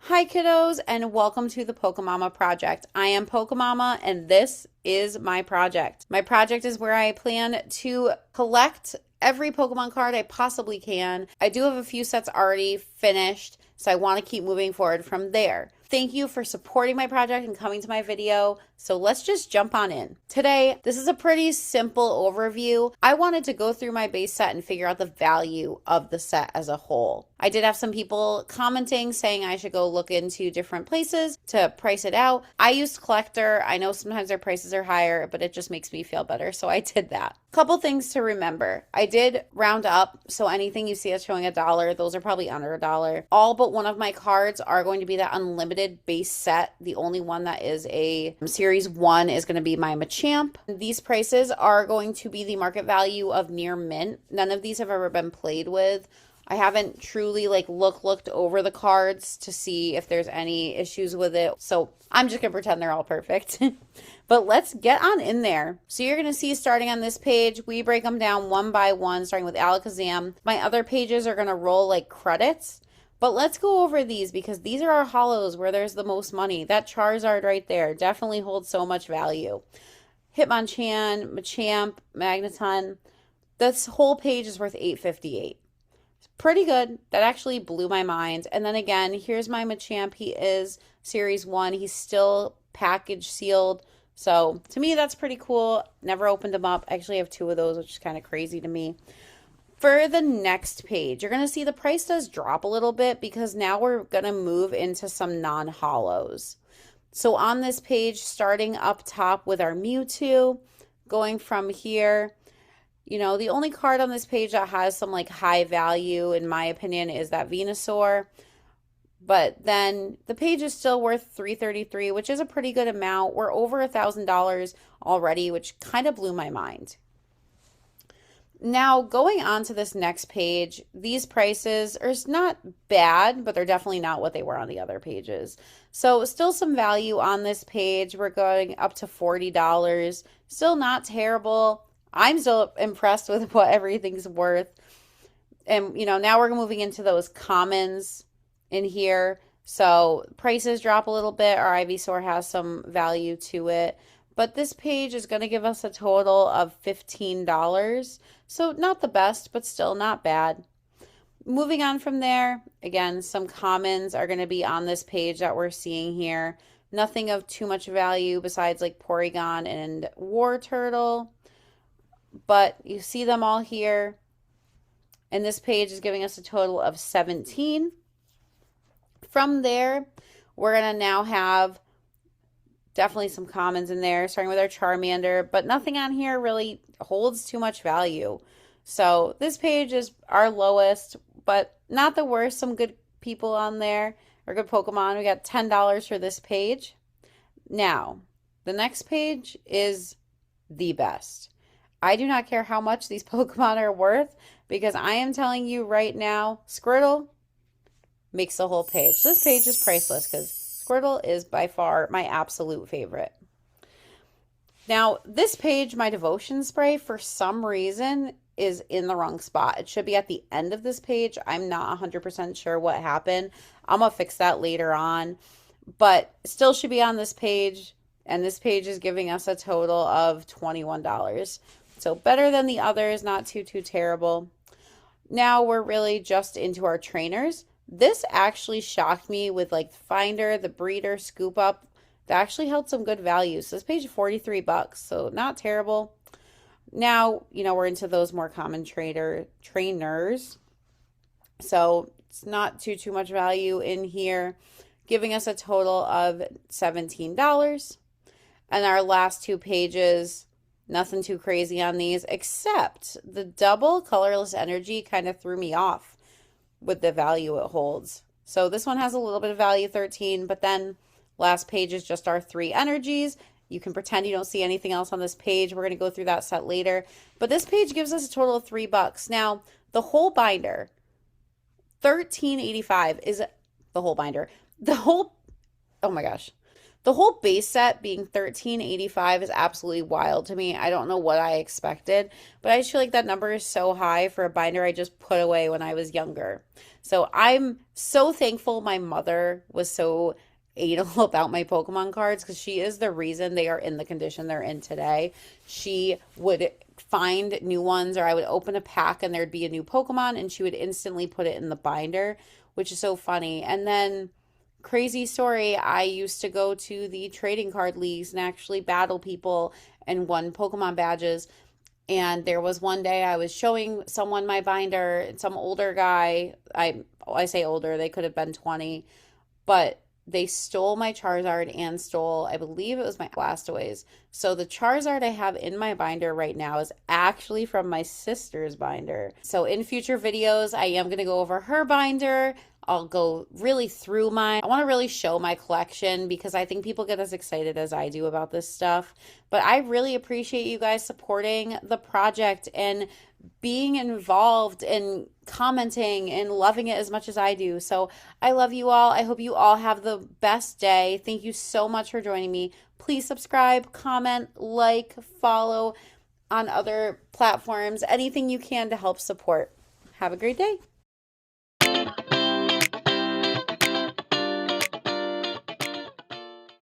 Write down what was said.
Hi kiddos and welcome to the Pokemama Project. I am Pokemama and this is my project. My project is where I plan to collect every Pokemon card I possibly can. I do have a few sets already finished, so I want to keep moving forward from there. Thank you for supporting my project and coming to my video. So let's just jump on in. Today, this is a pretty simple overview. I wanted to go through my base set and figure out the value of the set as a whole. I did have some people commenting saying I should go look into different places to price it out. I used Collector. I know sometimes their prices are higher, but it just makes me feel better, so I did that. Couple things to remember. I did round up, so anything you see that's showing $1, those are probably under $1. All but one of my cards are going to be that unlimited base set. The only one that is a Series 1 is going to be my Machamp. These prices are going to be the market value of near mint. None of these have ever been played with. I haven't truly looked over the cards to see if there's any issues with it. So I'm just going to pretend they're all perfect. But let's get on in there. So you're going to see starting on this page, we break them down one by one, starting with Alakazam. My other pages are going to roll like credits. But let's go over these because these are our holos where there's the most money. That Charizard right there definitely holds so much value. Hitmonchan, Machamp, Magneton. This whole page is worth $8.58. Pretty good. That actually blew my mind. And then again, here's my Machamp. He is Series 1. He's still package sealed. So to me, that's pretty cool. Never opened them up. I actually have two of those, which is kind of crazy to me. For the next page, you're going to see the price does drop a little bit because now we're going to move into some non-holos. So on this page, starting up top with our Mewtwo, going from here, you know, the only card on this page that has some high value, in my opinion, is that Venusaur. But then the page is still worth $3.33, which is a pretty good amount. We're over $1,000 already, which kind of blew my mind. Now, going on to this next page, these prices are not bad, but they're definitely not what they were on the other pages. So still some value on this page. We're going up to $40. Still not terrible. I'm still impressed with what everything's worth. And, you know, now we're moving into those commons in here. So prices drop a little bit. Our Ivysaur has some value to it. But this page is going to give us a total of $15. So not the best, but still not bad. Moving on from there, again, some commons are going to be on this page that we're seeing here. Nothing of too much value besides Porygon and Wartortle. But you see them all here. And this page is giving us a total of 17. From there, we're going to now have definitely some commons in there, starting with our Charmander, but nothing on here really holds too much value. So this page is our lowest, but not the worst. Some good people on there, or good Pokemon. We got $10 for this page. Now, the next page is the best. I do not care how much these Pokemon are worth because I am telling you right now, Squirtle makes the whole page. This page is priceless because Squirtle is by far my absolute favorite. Now, this page, my devotion spray, for some reason is in the wrong spot. It should be at the end of this page. I'm not 100% sure what happened. I'm going to fix that later on, but still should be on this page. And this page is giving us a total of $21. So better than the others, not too terrible. Now we're really just into our trainers. This actually shocked me with Finder, the Breeder, Scoop Up. That actually held some good value. So this page is $43, so not terrible. Now, you know, we're into those more common trainers. So it's not too much value in here, giving us a total of $17. And our last two pages, nothing too crazy on these, except the double colorless energy kind of threw me off with the value it holds. So this one has a little bit of value, 13, but then last page is just our 3 energies. You can pretend you don't see anything else on this page. We're going to go through that set later. But this page gives us a total of $3. Now, the whole binder, $13.85 is the whole binder. Oh my gosh. The whole base set being 1385 is absolutely wild to me. I don't know what I expected, but I just feel like that number is so high for a binder I just put away when I was younger. So I'm so thankful my mother was so anal about my Pokemon cards because she is the reason they are in the condition they're in today. She would find new ones, or I would open a pack and there'd be a new Pokemon and she would instantly put it in the binder, which is so funny. And then, crazy story, I used to go to the trading card leagues and actually battle people and won Pokemon badges. And there was one day I was showing someone my binder, some older guy. I say older, they could have been 20, but they stole my Charizard and stole, I believe it was my Blastoise. So the Charizard I have in my binder right now is actually from my sister's binder. So in future videos, I am going to go over her binder. I'll go really through mine. I want to really show my collection because I think people get as excited as I do about this stuff. But I really appreciate you guys supporting the project and being involved and commenting and loving it as much as I do. So I love you all. I hope you all have the best day. Thank you so much for joining me. Please subscribe, comment, like, follow on other platforms, anything you can to help support. Have a great day.